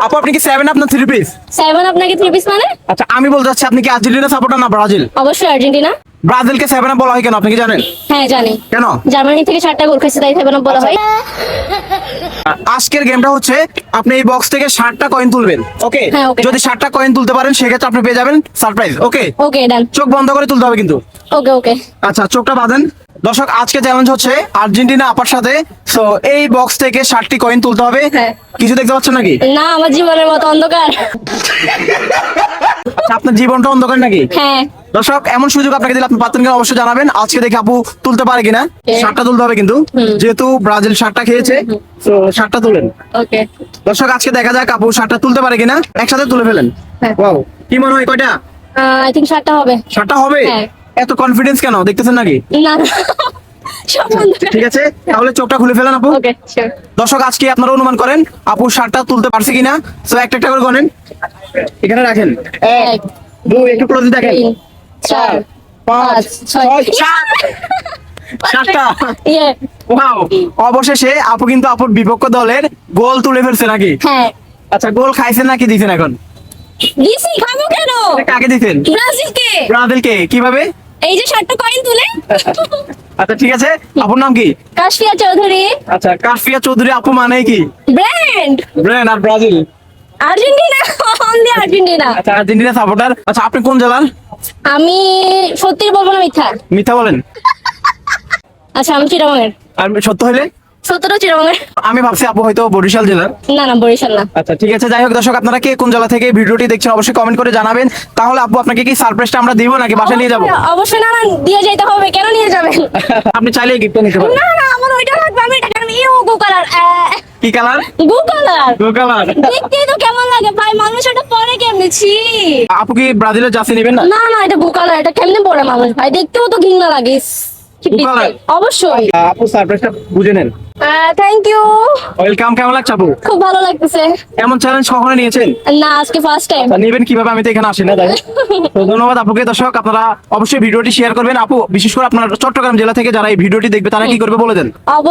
আপু আপনি কি 7 আপ না 3 পিস? 7 আপনাকে 3 পিস মানে? আচ্ছা আমি বলতে চাচ্ছি আপনি কি আর্জেন্টিনা সাপোর্টার না ব্রাজিল? অবশ্যই আর্জেন্টিনা। ব্রাজিলকে 7 আপ বলা হয় কেন আপনি কি জানেন? হ্যাঁ জানি। কেন? জার্মানি থেকে 7টা গোল খেয়েছে তাই 7 বলা হয়। আজকের গেমটা হচ্ছে আপনি এই বক্স থেকে 60টা কয়েন তুলবেন। ওকে? হ্যাঁ, okay. যদি 60টা কয়েন তুলতে পারেন সেক্ষেত্রে আপনি পেয়ে যাবেন সারপ্রাইজ। ওকে? ওকে ডান। চোখ বন্ধ করে তুলতে হবে কিন্তু। ওকে ওকে। আচ্ছা চোখটা বাঁধেন। দর্শক আজকে চ্যালেঞ্জ হচ্ছে আর্জেন্টিনা আপার সাথে। সো এই বক্স থেকে 60টি কয়েন তুলতে হবে। হ্যাঁ। কিছু দেখতে পাচ্ছেন নাকি? না আমার জীবনের মতো অন্ধকার। আচ্ছা, আপনার জীবনটা অন্ধকার নাকি? হ্যাঁ। দর্শক এমন সুযোগ আপনাকে দিলে আপনি পাচ্ছেন কিনা অবশ্যই জানাবেন। আজকে দেখে আপু তুলতে পারে কিনা। 60টা তুলতে হবে কিন্তু যেহেতু ব্রাজিল 60টা খেয়েছে তো 60টা তুলেন। ওকে। দর্শক আজকে দেখা যাক আপু 60টা তুলতে পারে কিনা। একসাথে তুলে ফেলেন। হ্যাঁ। ওয়াও কি মনে হয় কয়টা? আই থিংক 7টা হবে। 60টা হবে? হ্যাঁ। এত কনফিডেন্স কেন দেখতেছেন নাকি? না না। সব অন্ধকার। ঠিক আছে তাহলে চোখটা খুলে ফেলেন আপু। Okay sure. দর্শক আজকে আপনারা অনুমান করেন আপু 60টা তুলতে পারছে কিনা। সো একটা একটা করে গণেন। এখানে রাখেন 1 2 একটু ক্লোজ দেখেন 3 4 5 6 7টা। ইয়ে। ওয়াও অবশেষে আপু কিন্তু আপুর বিপক্ষ দলের গোল তুলে ফেলছে নাকি? হ্যাঁ। আচ্ছা গোল খাইছেন নাকি দিছেন এখন? দিছি খাবো কেন? কাকে দিছেন? ব্রাজিলকে। ব্রাজিলকে কিভাবে? এই যে 7টা কয়েন তুলে। আচ্ছা ঠিক আছে আপুর নাম কি? কাশফিয়া চৌধুরী। আচ্ছা কাফিয়া চৌধুরী আপু মানে কি? ব্র্যান্ড। ব্রেন আর ব্রাজিল। আর্জেন্টিনা। Only Argentina. আচ্ছা আর্জেন্টিনা সাপোর্টার। আচ্ছা আপনি কোন জেলার? আমি সত্যি বলবো না মিথ্যা? মিথ্যা বলেন। আচ্ছা আমি চিটাগংয়ের। আর সত্য হইলে? সত্যটা চিটাগংয়ের। আমি ভাবছি আপু হয়তো বরিশাল জেলার। না না বরিশাল না। আচ্ছা ঠিক আছে যাই হোক দর্শক আপনারা কে কোন জেলা থেকে ভিডিওটি দেখছেন অবশ্যই কমেন্ট করে জানাবেন। তাহলে আপু আপনাকে কি সারপ্রাইজটা আমরা দিব নাকি বাসায় নিয়ে যাবো? অবশ্যই না না দিয়ে যাইতে হবে। কেন নিয়ে যাবেন? আপনি চাইলেই গিফটটা নিতে পারেন। না না আমার ওইটা লাগবে। আমি এটা কেন ইউ গো কালার। কি কালার? গো কালার। Blue colour. দেখতেই তো কেমন লাগে ভাই মানুষ এটা পরে কেমনে ছি। আপু কি ব্রাজিলের জার্সি নেবেন না? না না এটা গো কালার। এটা কেমনে পরে মানুষ ভাই দেখতেও তো ঘৃণা লাগে। Blue color? অবশ্যই। আপু সারপ্রাইজটা বুঝে নেন। Thank you. ওয়েলকাম। কেমন লাগছে আপু? খুব ভালো লাগতেছে। এমন চ্যালেঞ্জ কখনো নিয়েছেন? না আজকে ফার্স্ট টাইম। তা নেবেন কিভাবে? আমি তো এখানে আসি না তাই। তো ধন্যবাদ আপুকে। দর্শক আপনারা অবশ্যই ভিডিওটি শেয়ার করবেন। আপু বিশেষ করে আপনার চট্টগ্রাম জেলা থেকে যারা এই ভিডিওটি দেখবে তারা কি করবে বলে দেন।